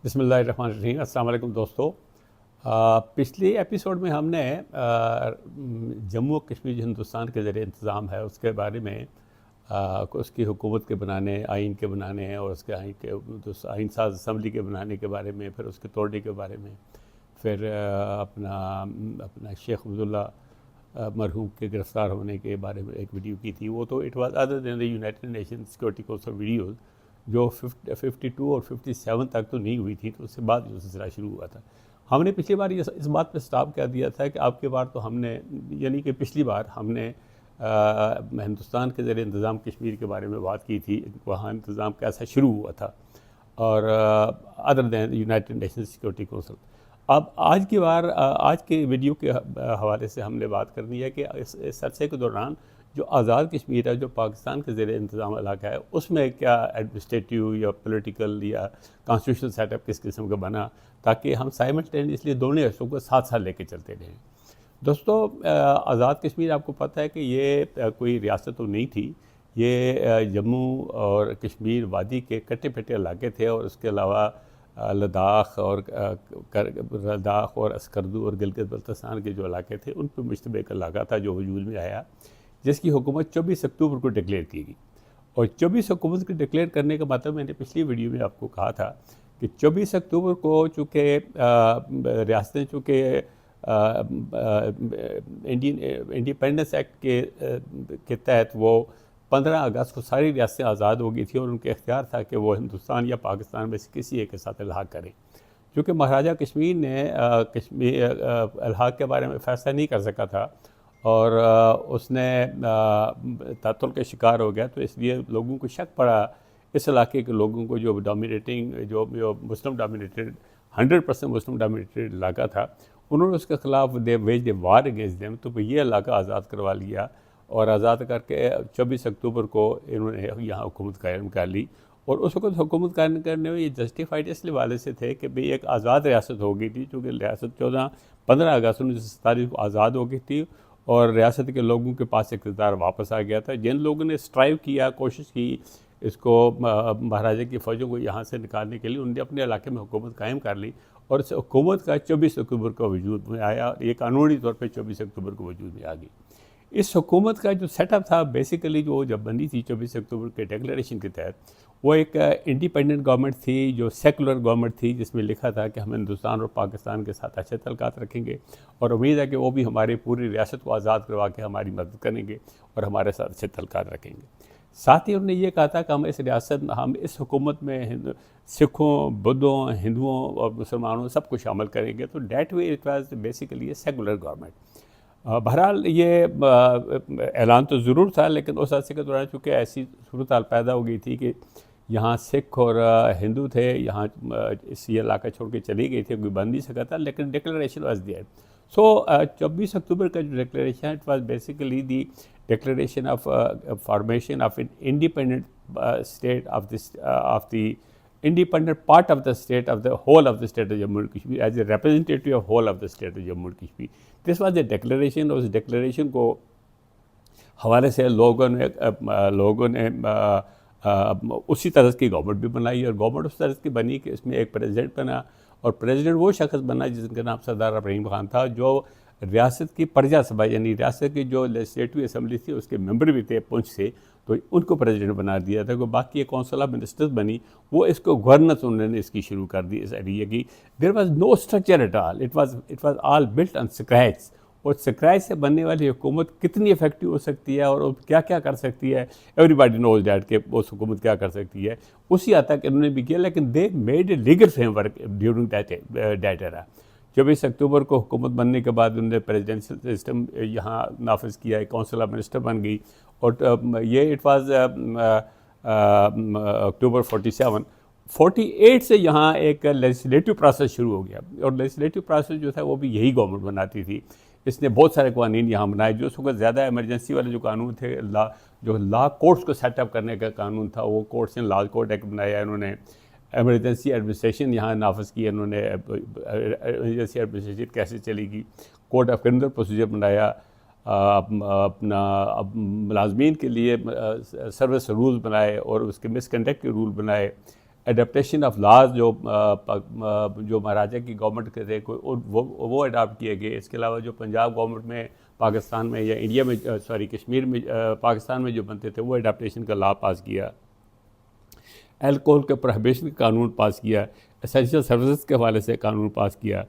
बिस्मिल्लाहिर्रहमानिर्रहीम। अस्सलाम वालेकुम दोस्तों। पिछले एपिसोड में हमने जम्मू और कश्मीर जो हिंदुस्तान के ज़रिए इंतज़ाम है उसके बारे में उसकी हुकूमत के बनाने, आइन के बनाने और उसके आइन के आइन साज असम्बली के बनाने के बारे में, फिर उसके तोड़ने के बारे में, फिर अपना अपना शेख अब्दुल्ला मरहूम के गिरफ़्तार होने के बारे में एक वीडियो की थी। वो तो it was other than the United nation security council videos जो 52 और 57 तक तो नहीं हुई थी, तो उसके बाद जो सिलसिला शुरू हुआ था। हमने पिछली बार इस बात पर स्टॉप कर दिया था कि आपकी बार तो हमने यानी कि पिछली बार हमने हिंदुस्तान के ज़रिए इंतज़ाम कश्मीर के बारे में बात की थी, वहाँ इंतज़ाम कैसा शुरू हुआ था और other than United nation security council. अब आज की बार आज के वीडियो के हवाले से हमने बात करनी है कि इस अरसे के दौरान जो आज़ाद कश्मीर है, जो पाकिस्तान के ज़रिए इंतज़ाम इलाका है, उसमें क्या एडमिनिस्ट्रेटिव या पॉलिटिकल या कॉन्स्टिट्यूशनल सेटअप किस किस्म का बना, ताकि हम साइमल्टेनियसली दोनों हिस्सों को साथ साथ लेके चलते रहें। दोस्तों, आज़ाद कश्मीर आपको पता है कि ये कोई रियासत तो नहीं थी। ये जम्मू और कश्मीर वादी के कट्टे पिट्टे इलाके थे और उसके अलावा लद्दाख और अस्करदू और गिलगित बल्तिस्तान के जो इलाके थे उन पर मुश्तबक इलाका था जो वजूद में आया, जिसकी हुकूमत 24 अक्टूबर को डिक्लेयर की गई। और 24 अक्टूबर को डिक्लेयर करने का मतलब मैंने पिछली वीडियो में आपको कहा था कि 24 अक्टूबर को चूँकि रियासतें चूँकि इंडियन इंडिपेंडेंस एक्ट के तहत वो 15 अगस्त को सारी रियासतें आज़ाद हो गई थी और उनके इख्तियार था कि वो हिंदुस्तान या पाकिस्तान में से किसी एक के साथ इल्हाक करें। क्योंकि महाराजा कश्मीर ने कश्मीर इल्हाक के बारे में फ़ैसला नहीं कर सका था और उसने तातुल के शिकार हो गया, तो इसलिए लोगों को शक पड़ा इस इलाके के लोगों को, जो डोमिनेटिंग जो मुस्लिम डोमिनेटेड 100% मुस्लिम डोमिनेटेड इलाका था, उन्होंने उसके ख़िलाफ़ दे वेज वार अगेंस्ट देम। तो ये इलाका आज़ाद करवा लिया और आज़ाद करके 24 अक्टूबर को इन्होंने यहाँ हुकूमत कायम कर ली। और उस वक्त हुकूमत कायम करने में ये जस्टिफाइड इसलिए वाले से थे कि भाई एक आज़ाद रियासत हो गई थी, चूँकि रियासत 15 अगस्त 1947 को आज़ाद हो गई थी और रियासत के लोगों के पास इक़्तिदार वापस आ गया था। जिन लोगों ने स्ट्राइव किया, कोशिश की इसको महाराजा की फ़ौजों को यहाँ से निकालने के लिए, उन्होंने अपने इलाके में हुकूमत कायम कर ली और इस हुकूमत का 24 अक्टूबर को वजूद में आया और ये कानूनी तौर पर 24 अक्टूबर को वजूद में आ गई। इस हुकूमत का जो सेटअप था बेसिकली, जो जब बनी थी 24 अक्टूबर के डिक्लेरेशन के तहत, वो एक इंडिपेंडेंट गवर्नमेंट थी, जो सेकुलर गवर्नमेंट थी, जिसमें लिखा था कि हम हिंदुस्तान और पाकिस्तान के साथ अच्छे तल्लुकात रखेंगे और उम्मीद है कि वो भी हमारी पूरी रियासत को आज़ाद करवा के हमारी मदद करेंगे और हमारे साथ अच्छे तल्लुकात रखेंगे। साथ ही उन्होंने ये कहा था कि हम इस हुकूमत में सिखों, बुद्धों, हिंदुओं और मुसलमानों सबको शामिल करेंगे। तो that way it was basically a secular government. बहरहाल ये ऐलान तो ज़रूर था, लेकिन उस अरसे के दौरान चूँकि ऐसी सूरत हाल पैदा हो गई थी कि यहाँ सिख और हिंदू थे, यहाँ इस ये इलाका छोड़ के चली गई थी, कोई बन नहीं सका था, लेकिन डिक्लेरेशन वाज देयर। सो 24 अक्टूबर का जो declaration it was basically the declaration of formation of an independent state of the independent part of the state of the whole of the state of Jammu and Kashmir as a representative of whole of the state of Jammu and Kashmir. This was the declaration। और उस declaration को हवाले से लोगों ने उसी तरह की गवर्नमेंट भी बनाई और गवर्नमेंट उस तरह की बनी कि इसमें एक प्रेसिडेंट बना और प्रेसिडेंट वो शख्स बना जिसका नाम सरदार इब्राहिम खान था, जो रियासत की प्रजा सभा यानी रियासत की जो लेजिस्लेटिव असम्बली थी उसके मेंबर भी थे पुंछ से, तो उनको प्रेसिडेंट बना दिया था। बाकी एक काउंसिल ऑफ मिनिस्टर्स बनी, वो इसको गवर्नेंस उन्होंने इसकी शुरू कर दी इस एरिया की। There was no structure at all, it was all built on scratch. और स्क्रैच से बनने वाली हुकूमत कितनी इफेक्टिव हो सकती है और क्या क्या कर सकती है, एवरीबॉडी नोज दैट कि उस हुकूमत क्या कर सकती है, उसी हद तक इन्होंने भी किया। लेकिन they made a legal framework during that era. 24 अक्टूबर को हुकूमत बनने के बाद उन्होंने प्रेसिडेंशियल सिस्टम यहाँ नाफिज किया, एक काउंसिल ऑफ मिनिस्टर बन गई और ये इट वाज अक्टूबर 48 से यहाँ एक लेजिस्लेटिव प्रोसेस शुरू हो गया और लेजिस्लेटिव प्रोसेस जो था वो भी यही गवर्नमेंट बनाती थी। इसने बहुत सारे कानून यहाँ बनाए, जो उस वक्त ज़्यादा इमरजेंसी वाले जो कानून थे, जो लॉ कोर्ट्स को सेटअप करने का कानून था, वो courts and law court act बनाया इन्होंने। एमरजेंसी एडमिनिस्ट्रेशन यहाँ नाफिज किया इन्होंने, एमरजेंसी एडमिनिस्ट्रेशन कैसे चलेगी, कोड ऑफ क्रिमिनल प्रोसीजर बनाया, अपना मुलाजमीन के लिए सर्विस रूल बनाए और उसके मिसकंडक्ट के रूल बनाए, एडेप्टेशन ऑफ लॉज जो महाराजा की गवर्नमेंट के थे कोई वो अडाप्ट किए गए। इसके अलावा जो पंजाब गवर्नमेंट में पाकिस्तान में या इंडिया में कश्मीर में पाकिस्तान में जो बनते थे वो अडाप्टेशन का लॉ पास किया। अल्कोहल के प्रोहिबिशन का कानून पास किया। एसेंशियल सर्विसेज के हवाले से कानून पास किया।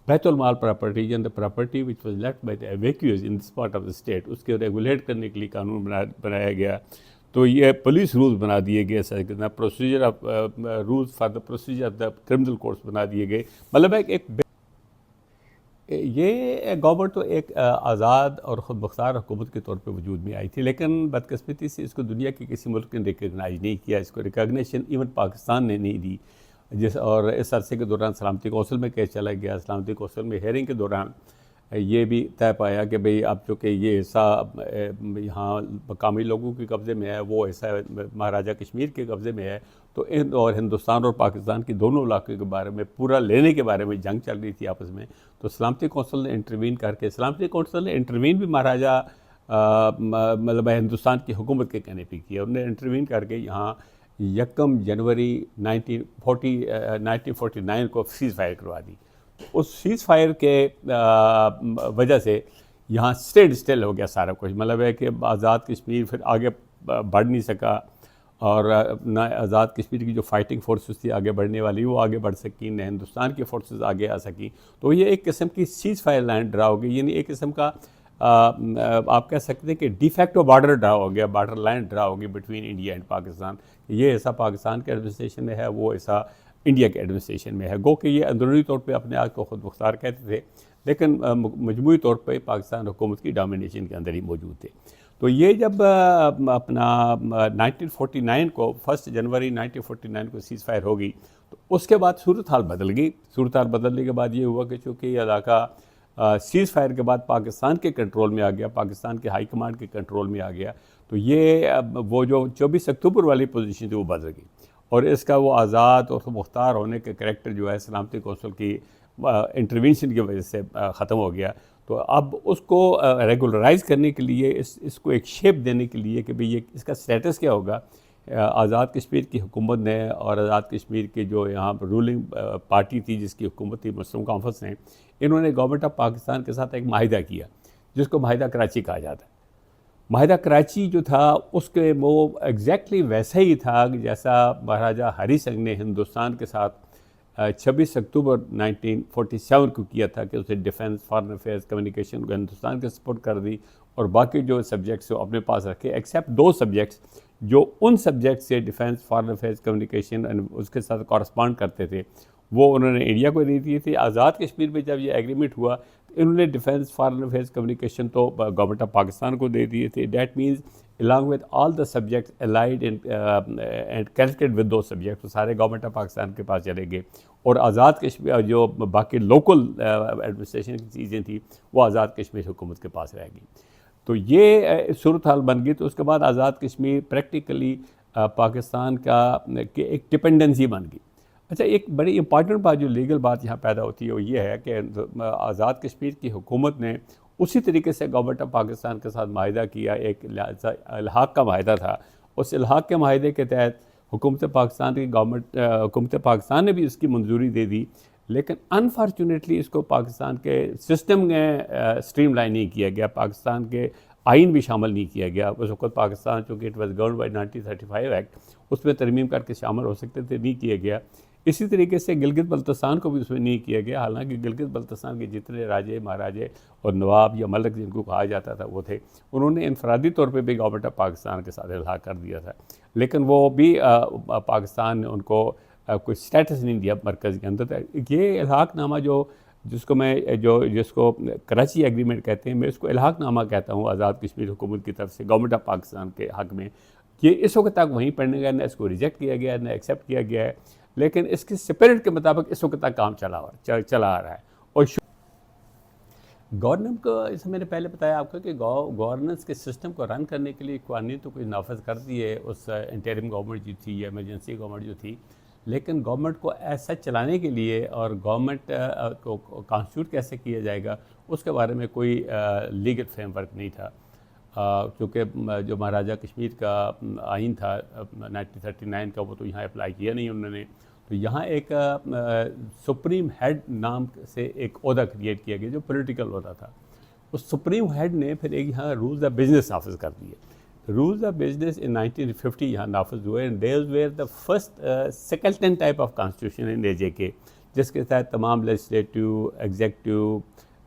बैतुल माल property and the property which was left by the evacuees in this part of the state, उसके रेगुलेट करने के लिए कानून बनाया गया। तो ये पुलिस रूल्स बना दिए गए, procedure of rules for the procedure of the criminal courts बना दिए गए। मतलब ये गवर्नमेंट तो एक आज़ाद और ख़ुद मुख्तार हुकूमत के तौर पे वजूद में आई थी, लेकिन बदकिस्मती से इसको दुनिया के किसी मुल्क ने रिकगनाइज नहीं किया। इसको रिकग्निशन इवन पाकिस्तान ने नहीं दी। और इस अरसे के दौरान सलामती कौंसिल में केस चला गया। सलामती कौंसिल में हेयरिंग के दौरान ये भी तय पाया कि भाई अब चूँकि ये हिस्सा यहाँ मकामी लोगों के कब्ज़े में है, वो हिस्सा महाराजा कश्मीर के कब्ज़े में है, तो और हिंदुस्तान और पाकिस्तान की दोनों इलाके के बारे में पूरा लेने के बारे में जंग चल रही थी आपस में। तो सलामती कौंसिल ने इंटरवीन करके, सलामती कौंसिल ने इंटरवीन भी महाराजा मतलब हिंदुस्तान की हुकूमत के कहने पर किया। उन्होंने इंटरवीन करके यहाँ 1 जनवरी 1949 को सीज़ फायर करवा दी। उस सीज़ फायर के वजह से यहाँ स्टेड स्टिल हो गया सारा कुछ। मतलब है कि आज़ाद कश्मीर फिर आगे बढ़ नहीं सका, और ना आज़ाद कश्मीर की जो फाइटिंग फोर्सेस थी आगे बढ़ने वाली वो आगे बढ़ सकी, न हिंदुस्तान की फोर्सेस आगे आ सकी। तो ये एक किस्म की सीज़ फायर लाइन ड्रा हो गई, यानी एक किस्म का आप कह सकते हैं कि डिफेक्टो बॉर्डर ड्रा हो गया, बॉर्डर लाइन ड्रा हो गई बिटवीन इंडिया एंड पाकिस्तान। ये हिस्सा पाकिस्तान के एडमिनिस्ट्रेशन में है, वो हिस्सा इंडिया के एडमिनिस्ट्रेशन में है। गो कि ये अंदरूनी तौर पे अपने आप को खुद मुख्तार कहते थे, लेकिन मजमूई तौर पे पाकिस्तान हुकूमत की डोमिनेशन के अंदर ही मौजूद थे। तो ये जब अपना 1949 को 1 जनवरी 1949 को सीज़ फायर हो गई, तो उसके बाद सूरत हाल बदल गई। सूरत हाल बदलने के बाद ये हुआ कि चूँकि ये इलाका सीज़ फायर के बाद पाकिस्तान के कंट्रोल में आ गया, पाकिस्तान के हाई कमांड के कंट्रोल में आ गया, तो ये वो जो 24 अक्टूबर वाली पोजीशन थी वो बदल गई, और इसका वो आज़ाद और मुख्तार होने के करैक्टर जो है सलामती कौंसिल की इंटरवेंशन की वजह से ख़त्म हो गया। तो अब उसको रेगुलराइज करने के लिए, इसको एक शेप देने के लिए कि भाई ये इसका स्टेटस क्या होगा, आज़ाद कश्मीर की हुकूमत ने और आज़ाद कश्मीर के जो यहाँ रूलिंग पार्टी थी जिसकी हुकूमत थी मुस्लिम कॉन्फ्रेंस ने, इन्होंने गवर्नमेंट ऑफ पाकिस्तान के साथ एक माहिदा किया जिसको माहिदा कराची कहा जाता है। माहिदा कराची जो था उसके वो एग्जैक्टली वैसा ही था जैसा महाराजा हरी सिंह ने हिंदुस्तान के साथ 26 अक्टूबर 1947 को किया था कि उसे डिफेंस, फॉरेन अफेयर्स, कम्युनिकेशन को हिंदुस्तान के सपोर्ट कर दी, और बाकी जो सब्जेक्ट्स वो अपने पास रखे, एक्सेप्ट 2 सब्जेक्ट्स जो उन सब्जेक्ट से defence, foreign affairs, communication and उसके साथ कॉरस्पॉन्ड करते थे, वो उन्होंने इंडिया को दे दिए थे। आज़ाद कश्मीर में जब ये एग्रीमेंट हुआ तो इन्होंने डिफेंस, फॉरेन अफेयर्स, कम्युनिकेशन तो गवर्नमेंट ऑफ पाकिस्तान को दे दिए थे। That means along with all the subjects allied and connected with दो सब्जेक्ट, तो सारे गवर्नमेंट ऑफ पाकिस्तान के पास चले गए, और आज़ाद कश्मीर जो बाकी लोकल एडमिनिस्ट्रेशन की चीज़ें थी वो आज़ाद कश्मीर हुकूमत के पास रह गई। तो ये सूरत हाल बन गई। तो उसके बाद आज़ाद कश्मीर प्रैक्टिकली पाकिस्तान का एक डिपेंडेंसी बन गई। अच्छा, एक बड़ी इंपॉर्टेंट बात जो लीगल बात यहाँ पैदा होती है वो ये है कि आज़ाद कश्मीर की हुकूमत ने उसी तरीके से गवर्नमेंट ऑफ पाकिस्तान के साथ माहिदा किया, एक इल्हाक का माहिदा था। उस इल्हाक के माहिदे के तहत हुकूमत पाकिस्तान की हुकूमत पाकिस्तान ने भी इसकी मंजूरी दे दी, लेकिन अनफॉर्चुनेटली इसको पाकिस्तान के सिस्टम में स्ट्रीम लाइन नहीं किया गया, पाकिस्तान के आइन भी शामिल नहीं किया गया। उस वक्त पाकिस्तान चूँकि it was govern by 1935 act, उसमें तरमीम करके शामिल हो सकते थे, नहीं किया गया। इसी तरीके से गिलगित बल्तिस्तान को भी उसमें नहीं किया गया, हालांकि गिलगित बल्तिस्तान के जितने राजे, महाराजे और नवाब या मलक जिनको कहा जाता था वो थे, उन्होंने इनफरादी तौर पे भी गवर्नमेंट ऑफ पाकिस्तान के साथ इल्हाक कर दिया था, लेकिन वो भी पाकिस्तान ने उनको कोई स्टेटस नहीं दिया मरकज़ के अंदर। ये इल्हाकनामा जिसको कराची एग्रीमेंट कहते हैं, मैं इसको इल्हाकनामा कहता हूँ आज़ाद कश्मीर हुकूमत की तरफ से गवर्नमेंट ऑफ पाकिस्तान के हक़ में, ये इस वक्त तक वहीं पढ़ने गया, न इसको रिजेक्ट किया गया न एक्सेप्ट किया गया है, लेकिन इसके स्पिरिट के मुताबिक इस वक्त तक काम चला आ रहा है। और गवर्नमेंट को, जैसे मैंने पहले बताया आपको कि गवर्नेंस के सिस्टम को रन करने के लिए कानून तो कुछ नाफज कर दिए उस इंटरिम गवर्नमेंट जो थी या इमरजेंसी गवर्नमेंट जो थी, लेकिन गवर्नमेंट को ऐसा चलाने के लिए और गवर्नमेंट को कॉन्स्टिट्यूट कैसे किया जाएगा उसके बारे में कोई लीगल फ्रेमवर्क नहीं था। क्योंकि जो महाराजा कश्मीर का आइन था 1939 का, वो तो यहाँ अप्लाई किया नहीं उन्होंने। तो यहाँ एक सुप्रीम हेड नाम से एक ओहदा क्रिएट किया गया जो पॉलिटिकल ओहदा था। उस सुप्रीम हेड ने फिर एक यहाँ रूल्स ऑफ बिजनेस नाफिज कर दिए। रूल्स ऑफ बिजनेस इन 1950 यहाँ नाफिज हुए, and there were the first second type of constitution in AJK, जिसके तहत तमाम लेजिस्लेटिव, एग्जेक्टिव,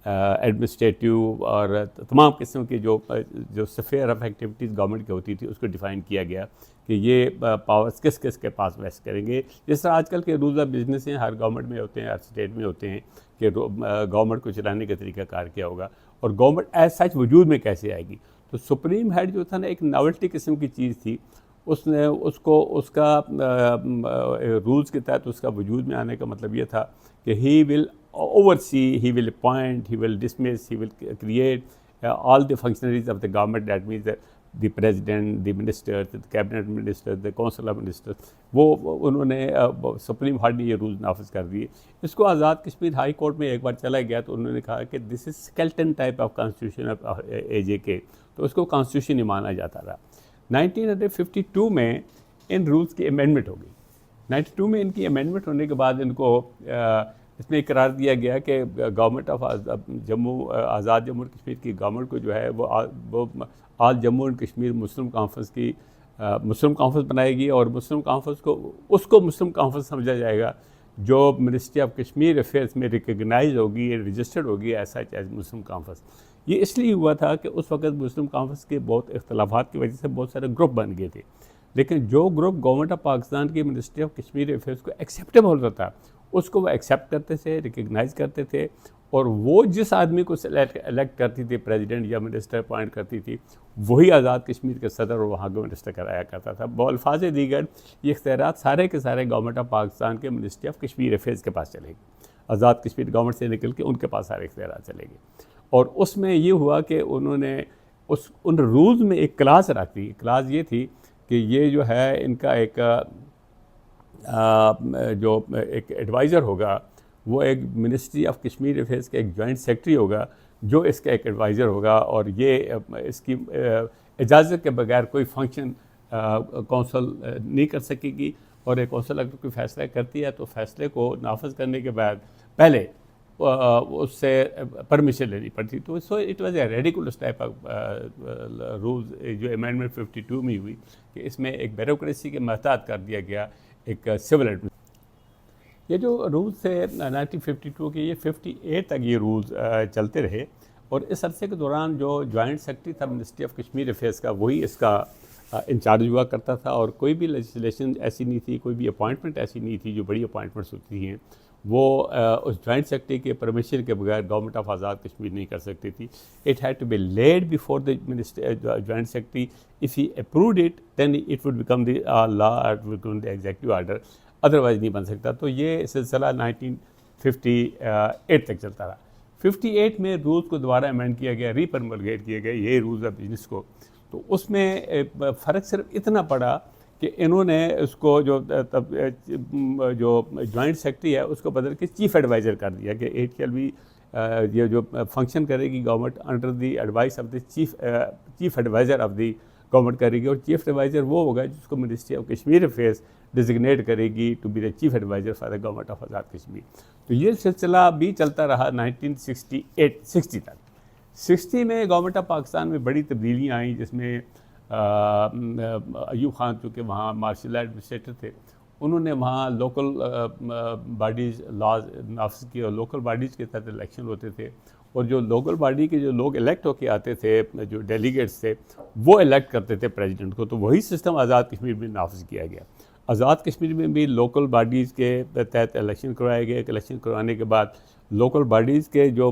एडमिनिस्ट्रेटिव और तमाम किस्म की जो स्फीयर ऑफ एक्टिविटीज़ गवर्नमेंट की होती थी उसको डिफ़ाइन किया गया कि ये पावर्स किस किस के पास वेस्ट करेंगे। जिस तरह आजकल के रूल्स ऑफ बिजनेस हैं, हर गवर्नमेंट में होते हैं, हर स्टेट में होते हैं कि गवर्नमेंट को चलाने का तरीका कार क्या होगा और गवर्नमेंट एज सच वजूद में कैसे आएगी। तो सुप्रीम हेड जो था ना, एक नॉवेल्टी किस्म की चीज़ थी। उसने उसको उसका रूल्स के तहत उसका वजूद में आने का मतलब ये था कि he will oversee, he will appoint, he will dismiss, he will create all the functionaries of the government, that means the president, the ministers, the cabinet ministers, the council of ministers, वो उन्होंने supreme head ने ये rules नाफिज कर दिए। इसको Azad Kashmir high court में एक बार चला गया तो उन्होंने कहा कि this is skeleton type of constitution of AJK, तो उसको कॉन्स्टिट्यूशन ही माना जाता रहा। 1952 में इन रूल्स की अमेंडमेंट हो गई। 92 में इनकी अमेंडमेंट होने के बाद इनको इसमें करार दिया गया कि गवर्नमेंट ऑफ आज़ाद जम्मू और कश्मीर की गवर्नमेंट को जो है वो all Jammu and Kashmir Muslim conference की मुस्लिम कॉन्फ्रेंस बनाएगी, और मुस्लिम कॉन्फ्रेंस को उसको मुस्लिम कॉन्फ्रेंस समझा जाएगा जो मिनिस्ट्री ऑफ कश्मीर अफेयर्स में रिकगनाइज होगी, रजिस्टर्ड होगी ऐसा एज मुस्लिम कॉन्फ्रेंस। ये इसलिए हुआ था कि उस वक्त मुस्लिम कॉन्फ्रेंस के बहुत इख्तलाफात की वजह से बहुत सारे ग्रुप बन गए थे, लेकिन जो ग्रुप गवर्नमेंट ऑफ पाकिस्तान की मिनिस्ट्री ऑफ कश्मीर अफेयर्स को एक्सेप्टेबल होता था उसको वो एक्सेप्ट करते थे, रिकग्नाइज करते थे, और वो जिस आदमी को इलेक्ट करती थी, प्रेसिडेंट या मिनिस्टर अपॉइंट करती थी, वही आज़ाद कश्मीर के सदर और वहाँ का मिनिस्टर कराया करता था। बल्फाज दीगर ये इख्तियारात सारे के सारे गवर्नमेंट ऑफ पाकिस्तान के मिनिस्ट्री ऑफ कश्मीर अफेयर्स के पास चलेगी। आज़ाद कश्मीर गवर्नमेंट से निकल के उनके पास सारे इख्तियारात चलेंगे। और उसमें ये हुआ कि उन्होंने उन रूल्स में एक क्लास रखी। क्लास ये थी कि ये जो है इनका एक जो एक एडवाइज़र होगा वो एक मिनिस्ट्री ऑफ कश्मीर अफेयर्स का एक जॉइंट सेक्रेटरी होगा जो इसका एक एडवाइज़र होगा, और ये इसकी इजाज़त के बगैर कोई फंक्शन कौंसल नहीं कर सकेगी, और एक कौंसल अगर कोई फ़ैसला करती है तो फ़ैसले को नाफिज करने के बाद पहले उससे परमिशन लेनी पड़ती। तो so it was a ridiculous type of rules जो अमेंडमेंट 52 में हुई कि इसमें एक ब्यूरोक्रेसी के महतात कर दिया गया एक सिविल एडमिनिस्ट्रेशन। ये जो रूल्स थे 1952 के, ये 58 तक ये रूल्स चलते रहे, और इस अरसे के दौरान जो जॉइंट सेक्रेटरी था मिनिस्ट्री ऑफ कश्मीर अफेयर्स का वही इसका इंचार्ज हुआ करता था, और कोई भी लेजिस्लेशन ऐसी नहीं थी, कोई भी अपॉइंटमेंट ऐसी नहीं थी जो बड़ी अपॉइंटमेंट्स होती हैं वो उस जॉइंट सेक्रेटरी के परमिशन के बगैर गवर्नमेंट ऑफ आज़ाद कश्मीर नहीं कर सकती थी। It had to be laid before the minister joint secretary, if he approved it then it would become the law, it would become the executive order, otherwise नहीं बन सकता। तो ये सिलसिला 1958 तक चलता रहा। 58 में रूल्स को दोबारा अमेंड किया गया, रीपरमलगेट किया गया ये रूल्स ऑफ बिजनेस को। तो उसमें फ़र्क सिर्फ इतना पड़ा कि इन्होंने उसको जो जॉइंट सेक्रेटरी है उसको बदल के चीफ़ एडवाइज़र कर दिया कि इट कैन बी ये जो फंक्शन करेगी government under the advice of the chief adviser of the government करेगी, और चीफ़ एडवाइज़र वो होगा जिसको ministry of Kashmir affairs designate करेगी to be the chief adviser for the government of Azad Kashmir. तो ये सिलसिला भी चलता रहा 1960 तक। 60 में गवर्नमेंट ऑफ पाकिस्तान में बड़ी तब्दीलियाँ आई, जिसमें अयूब खान चूँकि वहाँ मार्शल एडमिनिस्ट्रेटर थे, उन्होंने वहाँ लोकल बॉडीज़ लॉज नाफिज की, और लोकल बॉडीज़ के तहत इलेक्शन होते थे, और जो लोकल बॉडी के जो लोग इलेक्ट होके आते थे, जो डेलीगेट्स थे, वो इलेक्ट करते थे प्रेसिडेंट को। तो वही सिस्टम आज़ाद कश्मीर में नाफिज किया गया। आज़ाद कश्मीर में भी लोकल बॉडीज़ के तहत इलेक्शन करवाए गए। इलेक्शन करवाने के बाद लोकल बॉडीज़ के जो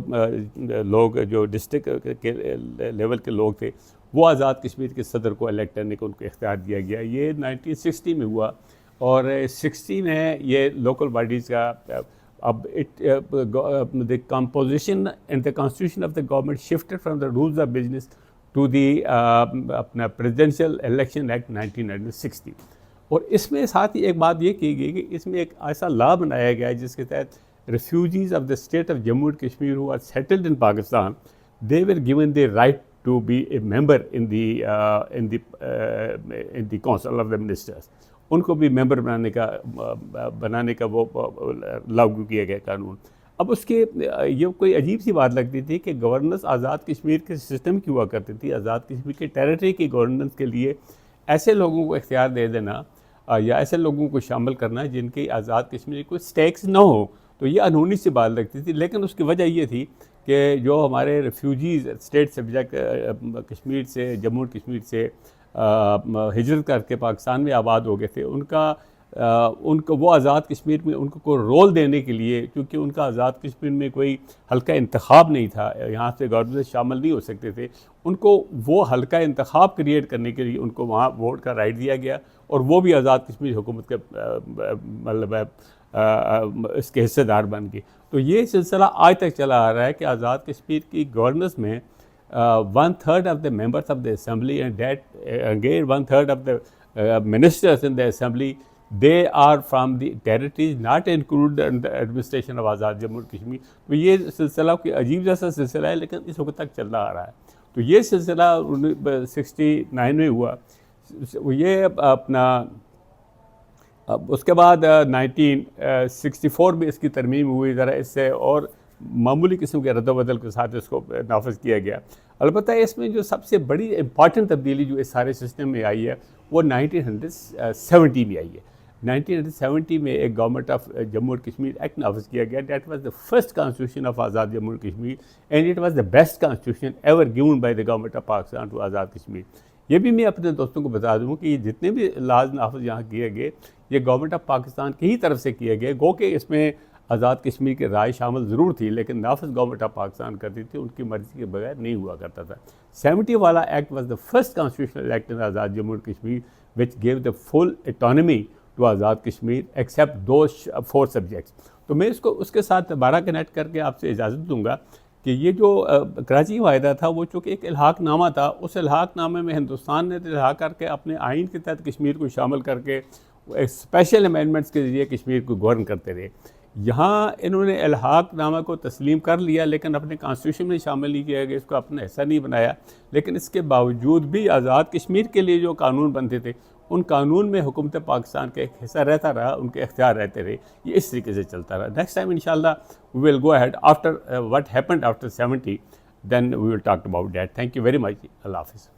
लोग जो डिस्ट्रिक्ट के लेवल के लोग थे वो आज़ाद कश्मीर के सदर को इलेक्ट करने को उनको इख्तियार दिया गया। ये 1960 में हुआ, और 60 में ये लोकल बॉडीज़ का अब the composition and the constitution of the government shifted from the rules of business to the अपना प्रेसिडेंशियल इलेक्शन एक्ट 1960। और इसमें साथ ही एक बात ये की गई कि इसमें एक ऐसा लॉ बनाया गया है जिसके तहत refugees of the state of Jammu and Kashmir who are settled in Pakistan, they were given the right to be a member in the council of the ministers. उनको भी मेंबर बनाने का वो लागू किया गया कानून। अब उसके ये कोई अजीब सी बात लगती थी कि गवर्नेंस आज़ाद कश्मीर के सिस्टम की हुआ करती थी। आज़ाद कश्मीर के टेरिटरी की गवर्नेंस के लिए ऐसे लोगों को इख्तियार दे देना या ऐसे लोगों को शामिल करना जिनकी आज़ाद कश्मीर कोई स्टेक्स ना हो, तो ये अनहोनी सी बात लगती थी। लेकिन उसकी वजह ये थी कि जो हमारे रेफ्यूजीज़ स्टेट सब्जेक्ट कश्मीर से, जम्मू कश्मीर से हिजरत करके पाकिस्तान में आबाद हो गए थे, उनको वो आज़ाद कश्मीर में उनको को रोल देने के लिए, क्योंकि उनका आज़ाद कश्मीर में कोई हल्का इंतखाब नहीं था, यहाँ से गवर्नमेंट शामिल नहीं हो सकते थे, उनको वो हल्का इंतखाब क्रिएट करने के लिए उनको वहाँ वोट का राइट दिया गया और वो भी आज़ाद कश्मीर हुकूमत के मतलब इसके हिस्सेदार बन गए। तो ये सिलसिला आज तक चला आ रहा है कि आज़ाद कश्मीर की गवर्नेंस में 1/3 of the members of the assembly and that again 1/3 of the ministers in the assembly, they are from the territories not included in the administration of आज़ाद जम्मू और कश्मीर। तो ये सिलसिला कोई अजीब जैसा सिलसिला है, लेकिन इस वक्त तक चलता आ रहा है। तो ये सिलसिला 69 में हुआ। ये अपना उसके बाद 1964 में इसकी तरमीम हुई, ज़रा इससे और मामूली किस्म के रद्द-बदल के साथ इसको नाफिज किया गया। अलबत्ता इसमें जो सबसे बड़ी इंपॉर्टेंट तब्दीली जो इस सारे सिस्टम में आई है वो 1970 में आई है। 1970 में एक गवर्नमेंट ऑफ जम्मू और कश्मीर एक्ट नाफिज किया गया। That was the first constitution of Azad Jammu और Kashmir and it was the best constitution ever given by the government of Pakistan to Azad Kashmir. ये भी मैं अपने दोस्तों को बता दूँ कि जितने भी लाज नाफिज यहाँ किए गए ये गवर्नमेंट ऑफ पाकिस्तान की ही तरफ से किए गए। गो कि इसमें आज़ाद कश्मीर की राय शामिल ज़रूर थी, लेकिन नाफिज गवर्नमेंट ऑफ पाकिस्तान करती थी, उनकी मर्ज़ी के बगैर नहीं हुआ करता था। 70 वाला act was the first constitutional act in Azad Jammu और Kashmir which gave the full autonomy to Azad Kashmir except those 4 subjects. तो मैं इसको उसके साथ दोबारा कनेक्ट करके आपसे इजाज़त दूँगा कि ये जो कराची वायदा था वो चूँकि एक इल्हाक़नामा था, उस इल्हाक़नामे में हिंदुस्तान ने इल्हाक़ करके अपने आइन के तहत कश्मीर को शामिल करके एक स्पेशल अमेंडमेंट्स के ज़रिए कश्मीर को गवर्न करते रहे। यहाँ इन्होंने इल्हाक़नामा को तस्लीम कर लिया, लेकिन अपने कॉन्स्टिट्यूशन में शामिल नहीं किया गया, इसको अपना हिस्सा नहीं बनाया। लेकिन इसके बावजूद भी आज़ाद कश्मीर के लिए जो कानून बनते थे उन कानून में हुकूमत पाकिस्तान का एक हिस्सा रहता रहा, उनके इख्तियार रहते रहे। ये इस तरीके से चलता रहा। नेक्स्ट टाइम इंशाल्लाह we will go ahead after what happened after 70, then we will talk about that. Thank you very much. अल्लाह हाफ़िज़।